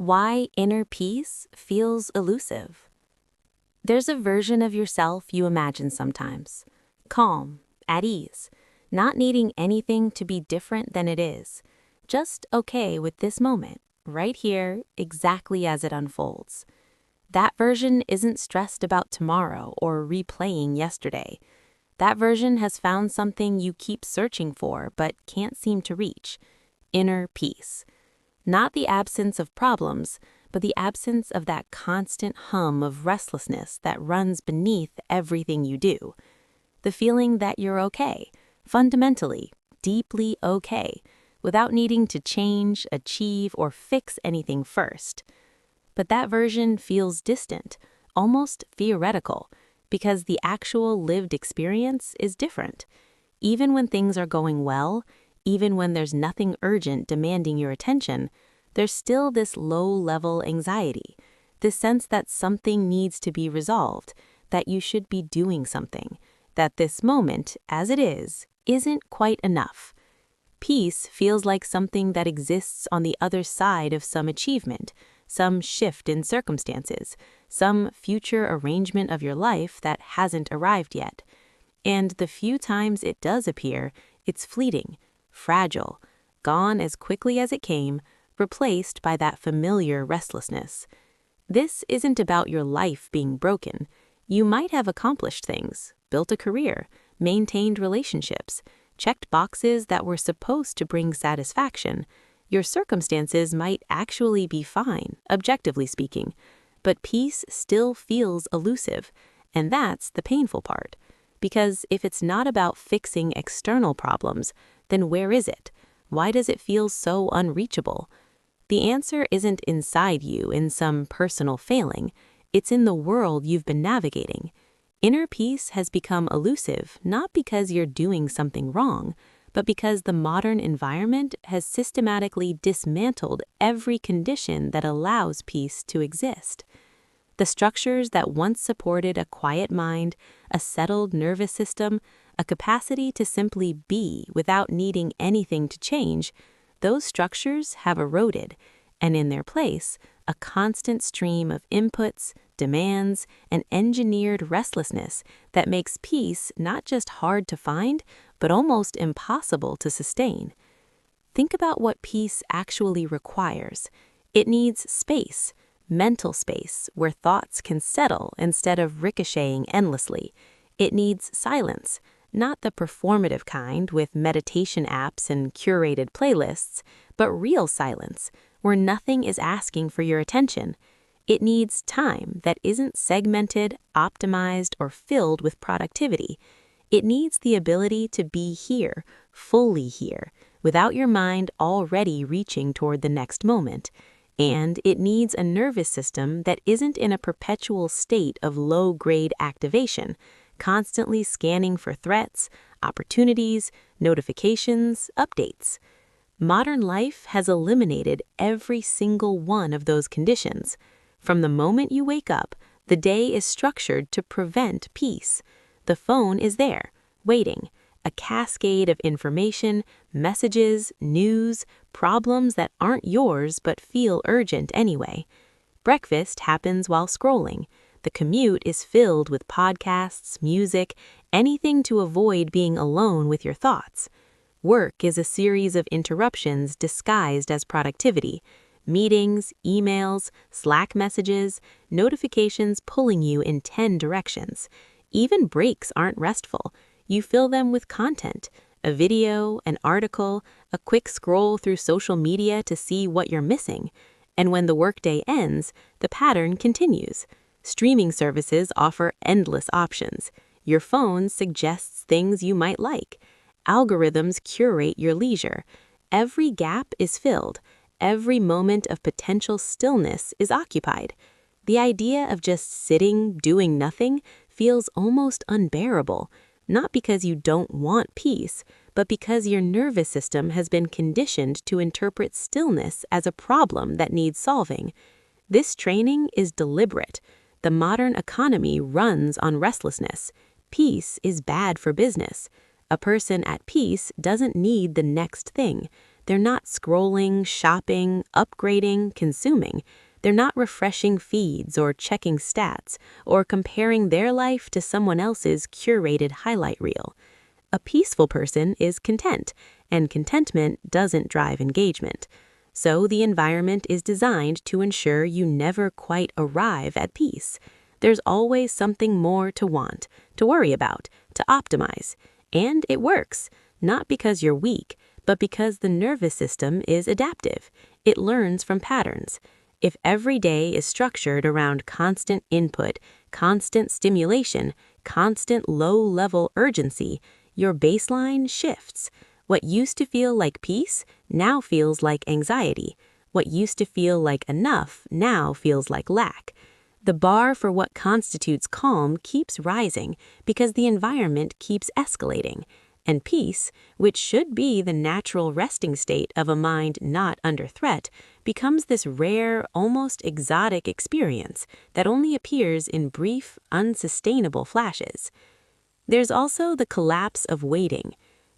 Why inner peace feels elusive. There's a version of yourself you imagine sometimes. Calm, at ease, not needing anything to be different than it is. Just okay with this moment, right here, exactly as it unfolds. That version isn't stressed about tomorrow or replaying yesterday. That version has found something you keep searching for but can't seem to reach: inner peace. Not the absence of problems, but the absence of that constant hum of restlessness that runs beneath everything you do. The feeling that you're okay, fundamentally, deeply okay, without needing to change, achieve, or fix anything first. But that version feels distant, almost theoretical, because the actual lived experience is different. Even when things are going well, even when there's nothing urgent demanding your attention, there's still this low-level anxiety, this sense that something needs to be resolved, that you should be doing something, that this moment, as it is, isn't quite enough. Peace feels like something that exists on the other side of some achievement, some shift in circumstances, some future arrangement of your life that hasn't arrived yet. And the few times it does appear, it's fleeting, fragile, gone as quickly as it came, replaced by that familiar restlessness. This isn't about your life being broken. You might have accomplished things, built a career, maintained relationships, checked boxes that were supposed to bring satisfaction. Your circumstances might actually be fine, objectively speaking, but peace still feels elusive, and that's the painful part. Because if it's not about fixing external problems, then where is it? Why does it feel so unreachable? The answer isn't inside you in some personal failing. It's in the world you've been navigating. Inner peace has become elusive not because you're doing something wrong, but because the modern environment has systematically dismantled every condition that allows peace to exist. The structures that once supported a quiet mind, a settled nervous system, a capacity to simply be without needing anything to change, those structures have eroded, and in their place, a constant stream of inputs, demands, and engineered restlessness that makes peace not just hard to find, but almost impossible to sustain. Think about what peace actually requires. It needs space, mental space, where thoughts can settle instead of ricocheting endlessly. It needs silence, not the performative kind with meditation apps and curated playlists, but real silence, where nothing is asking for your attention. It needs time that isn't segmented, optimized, or filled with productivity. It needs the ability to be here, fully here, without your mind already reaching toward the next moment. And it needs a nervous system that isn't in a perpetual state of low-grade activation, constantly scanning for threats, opportunities, notifications, updates. Modern life has eliminated every single one of those conditions. From the moment you wake up, the day is structured to prevent peace. The phone is there, waiting, a cascade of information, messages, news, problems that aren't yours but feel urgent anyway. Breakfast happens while scrolling. The commute is filled with podcasts, music, anything to avoid being alone with your thoughts. Work is a series of interruptions disguised as productivity. Meetings, emails, Slack messages, notifications pulling you in 10 directions. Even breaks aren't restful. You fill them with content, a video, an article, a quick scroll through social media to see what you're missing. And when the workday ends, the pattern continues. Streaming services offer endless options. Your phone suggests things you might like. Algorithms curate your leisure. Every gap is filled. Every moment of potential stillness is occupied. The idea of just sitting, doing nothing, feels almost unbearable, not because you don't want peace, but because your nervous system has been conditioned to interpret stillness as a problem that needs solving. This training is deliberate. The modern economy runs on restlessness. Peace is bad for business. A person at peace doesn't need the next thing. They're not scrolling, shopping, upgrading, consuming. They're not refreshing feeds or checking stats or comparing their life to someone else's curated highlight reel. A peaceful person is content, and contentment doesn't drive engagement. So the environment is designed to ensure you never quite arrive at peace. There's always something more to want, to worry about, to optimize. And it works, not because you're weak, but because the nervous system is adaptive. It learns from patterns. If every day is structured around constant input, constant stimulation, constant low-level urgency, your baseline shifts. What used to feel like peace now feels like anxiety. What used to feel like enough now feels like lack. The bar for what constitutes calm keeps rising because the environment keeps escalating. And peace, which should be the natural resting state of a mind not under threat, becomes this rare, almost exotic experience that only appears in brief, unsustainable flashes. There's also the collapse of waiting.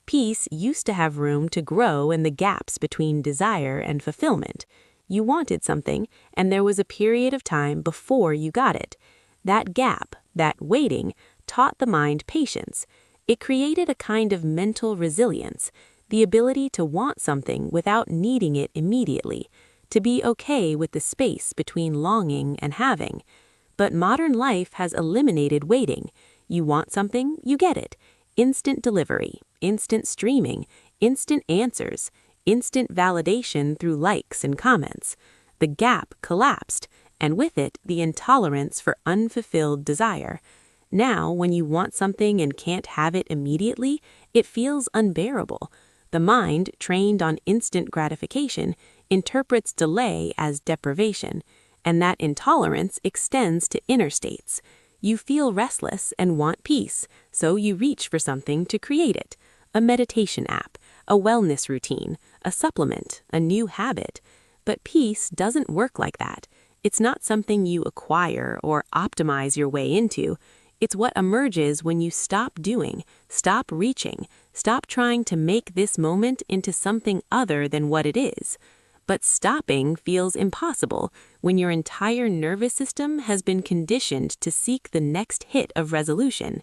Peace used to have room to grow in the gaps between desire and fulfillment. You wanted something, and there was a period of time before you got it. That gap, that waiting, taught the mind patience. It created a kind of mental resilience, the ability to want something without needing it immediately, to be okay with the space between longing and having. But modern life has eliminated waiting. You want something, you get it. Instant delivery, instant streaming, instant answers, instant validation through likes and comments. The gap collapsed, and with it, the intolerance for unfulfilled desire. Now, when you want something and can't have it immediately, it feels unbearable. The mind, trained on instant gratification, interprets delay as deprivation, and that intolerance extends to inner states. You feel restless and want peace, so you reach for something to create it. A meditation app, a wellness routine, a supplement, a new habit. But peace doesn't work like that. It's not something you acquire or optimize your way into. It's what emerges when you stop doing, stop reaching, stop trying to make this moment into something other than what it is. But stopping feels impossible when your entire nervous system has been conditioned to seek the next hit of resolution.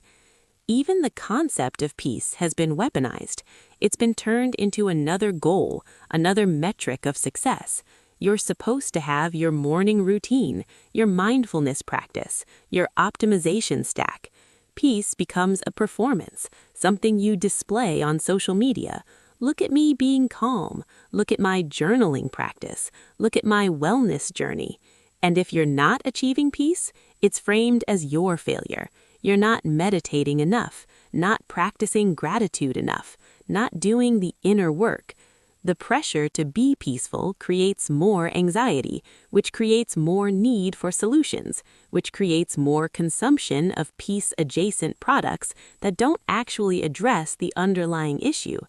Even the concept of peace has been weaponized. It's been turned into another goal, another metric of success. You're supposed to have your morning routine, your mindfulness practice, your optimization stack. Peace becomes a performance, something you display on social media. Look at me being calm. Look at my journaling practice. Look at my wellness journey. And if you're not achieving peace, it's framed as your failure. You're not meditating enough, not practicing gratitude enough, not doing the inner work. The pressure to be peaceful creates more anxiety, which creates more need for solutions, which creates more consumption of peace-adjacent products that don't actually address the underlying issue.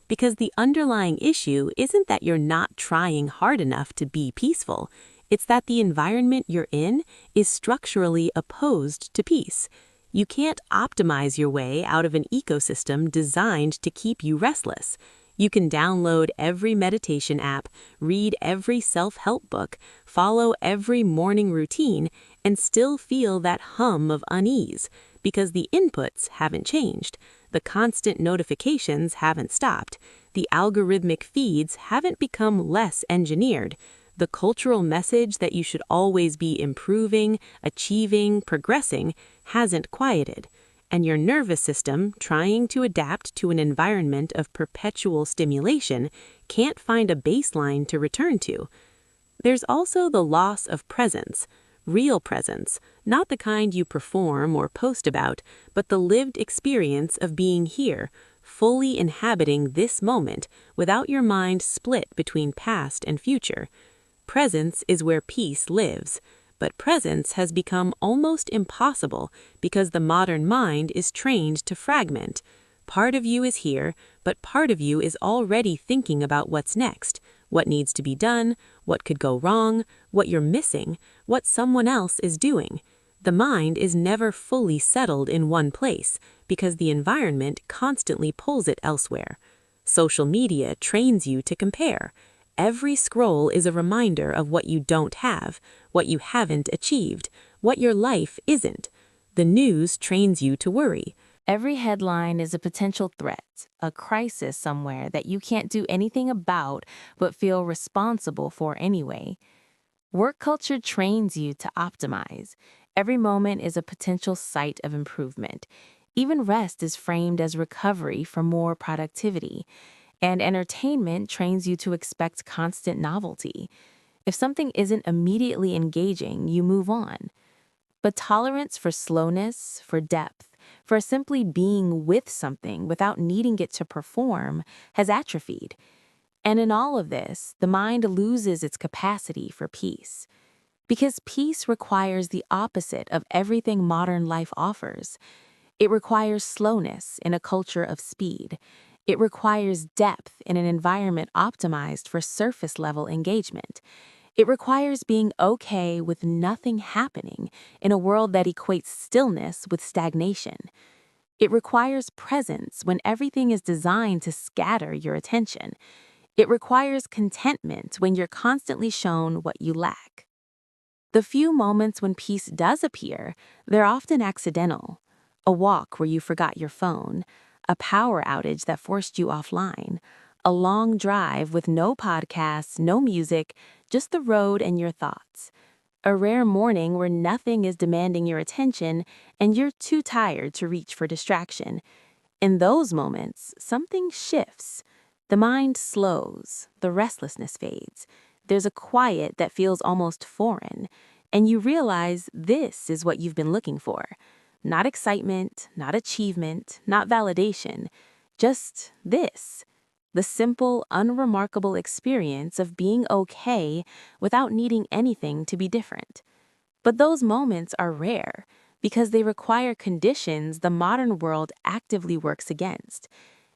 Because the underlying issue isn't that you're not trying hard enough to be peaceful. It's that the environment you're in is structurally opposed to peace. You can't optimize your way out of an ecosystem designed to keep you restless. You can download every meditation app, read every self-help book, follow every morning routine, and still feel that hum of unease, because the inputs haven't changed. The constant notifications haven't stopped. The algorithmic feeds haven't become less engineered. The cultural message that you should always be improving, achieving, progressing hasn't quieted. And your nervous system, trying to adapt to an environment of perpetual stimulation, can't find a baseline to return to. There's also the loss of presence, real presence, not the kind you perform or post about, but the lived experience of being here, fully inhabiting this moment without your mind split between past and future. Presence is where peace lives. But presence has become almost impossible because the modern mind is trained to fragment. Part of you is here, but part of you is already thinking about what's next, what needs to be done, what could go wrong, what you're missing, what someone else is doing. The mind is never fully settled in one place because the environment constantly pulls it elsewhere. Social media trains you to compare. Every scroll is a reminder of what you don't have, what you haven't achieved, what your life isn't. The news trains you to worry. Every headline is a potential threat, a crisis somewhere that you can't do anything about but feel responsible for anyway. Work culture trains you to optimize. Every moment is a potential site of improvement. Even rest is framed as recovery for more productivity. And entertainment trains you to expect constant novelty. If something isn't immediately engaging, you move on. But tolerance for slowness, for depth, for simply being with something without needing it to perform has atrophied. And in all of this, the mind loses its capacity for peace. Because peace requires the opposite of everything modern life offers. It requires slowness in a culture of speed. It requires depth in an environment optimized for surface-level engagement. It requires being okay with nothing happening in a world that equates stillness with stagnation. It requires presence when everything is designed to scatter your attention. It requires contentment when you're constantly shown what you lack. The few moments when peace does appear, they're often accidental. A walk where you forgot your phone, a power outage that forced you offline, a long drive with no podcasts, no music, just the road and your thoughts. A rare morning where nothing is demanding your attention and you're too tired to reach for distraction. In those moments, something shifts. The mind slows, the restlessness fades. There's a quiet that feels almost foreign, and you realize this is what you've been looking for. Not excitement, not achievement, not validation, just this. The simple, unremarkable experience of being okay without needing anything to be different. But those moments are rare because they require conditions the modern world actively works against.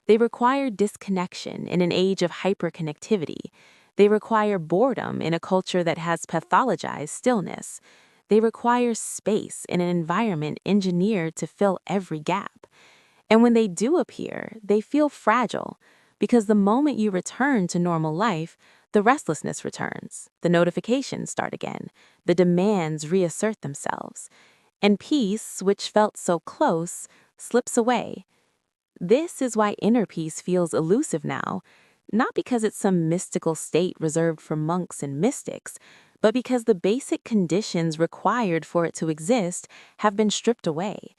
They require disconnection in an age of hyperconnectivity. They require boredom in a culture that has pathologized stillness. They require space in an environment engineered to fill every gap. And when they do appear, they feel fragile because the moment you return to normal life, the restlessness returns, the notifications start again, the demands reassert themselves, and peace, which felt so close, slips away. This is why inner peace feels elusive now, not because it's some mystical state reserved for monks and mystics, but because the basic conditions required for it to exist have been stripped away.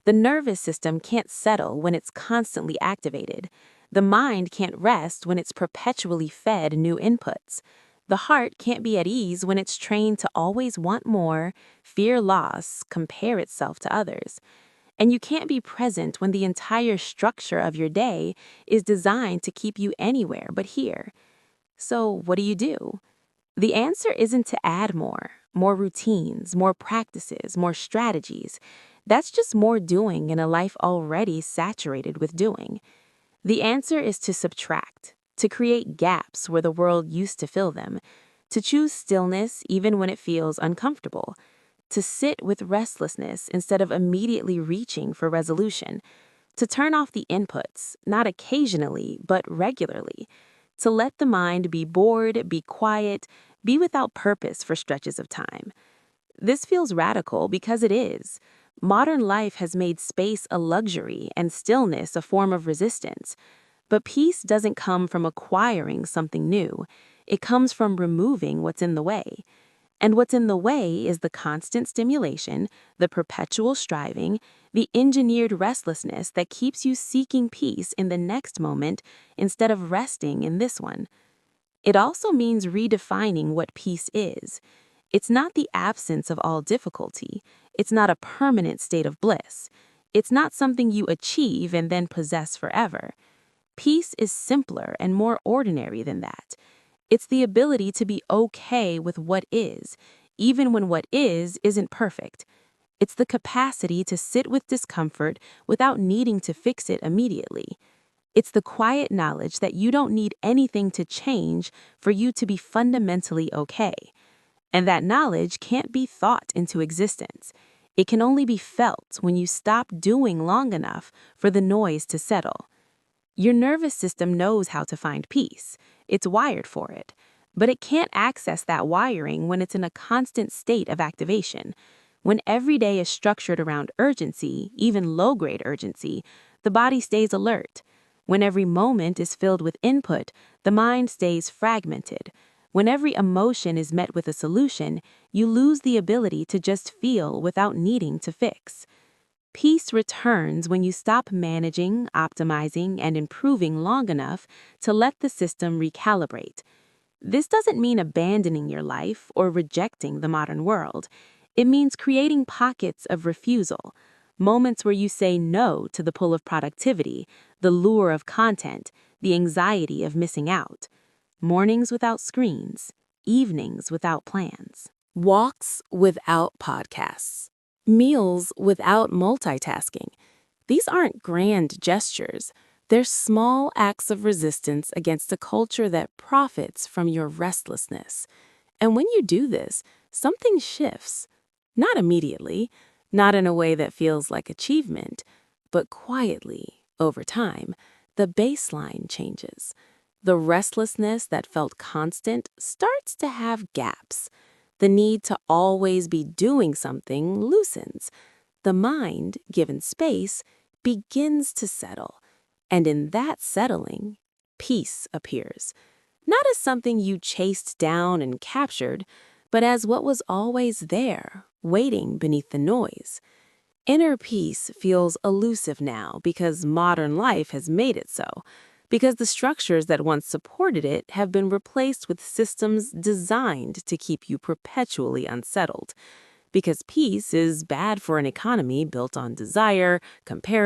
The nervous system can't settle when it's constantly activated. The mind can't rest when it's perpetually fed new inputs. The heart can't be at ease when it's trained to always want more, fear loss, compare itself to others. And you can't be present when the entire structure of your day is designed to keep you anywhere but here. So what do? The answer isn't to add more routines, more practices, more strategies. That's just more doing in a life already saturated with doing. The answer is to subtract, to create gaps where the world used to fill them, to choose stillness even when it feels uncomfortable, to sit with restlessness instead of immediately reaching for resolution, to turn off the inputs, not occasionally, but regularly, to let the mind be bored, be quiet, be without purpose for stretches of time. This feels radical because it is. Modern life has made space a luxury and stillness a form of resistance. But peace doesn't come from acquiring something new. It comes from removing what's in the way. And what's in the way is the constant stimulation, the perpetual striving, the engineered restlessness that keeps you seeking peace in the next moment instead of resting in this one. It also means redefining what peace is. It's not the absence of all difficulty. It's not a permanent state of bliss. It's not something you achieve and then possess forever. Peace is simpler and more ordinary than that. It's the ability to be okay with what is, even when what isn't perfect. It's the capacity to sit with discomfort without needing to fix it immediately. It's the quiet knowledge that you don't need anything to change for you to be fundamentally okay. And that knowledge can't be thought into existence. It can only be felt when you stop doing long enough for the noise to settle. Your nervous system knows how to find peace. It's wired for it. But it can't access that wiring when it's in a constant state of activation. When every day is structured around urgency, even low-grade urgency, the body stays alert. When every moment is filled with input, the mind stays fragmented. When every emotion is met with a solution, you lose the ability to just feel without needing to fix. Peace returns when you stop managing, optimizing, and improving long enough to let the system recalibrate. This doesn't mean abandoning your life or rejecting the modern world. It means creating pockets of refusal, moments where you say no to the pull of productivity, the lure of content, the anxiety of missing out. Mornings without screens, evenings without plans. Walks without podcasts. Meals without multitasking. These aren't grand gestures. They're small acts of resistance against a culture that profits from your restlessness. And when you do this, something shifts. Not immediately, not in a way that feels like achievement, but quietly, over time, the baseline changes. The restlessness that felt constant starts to have gaps. The need to always be doing something loosens. The mind, given space, begins to settle. And in that settling, peace appears. Not as something you chased down and captured, but as what was always there, waiting beneath the noise. Inner peace feels elusive now because modern life has made it so, because the structures that once supported it have been replaced with systems designed to keep you perpetually unsettled. Because peace is bad for an economy built on desire, comparison,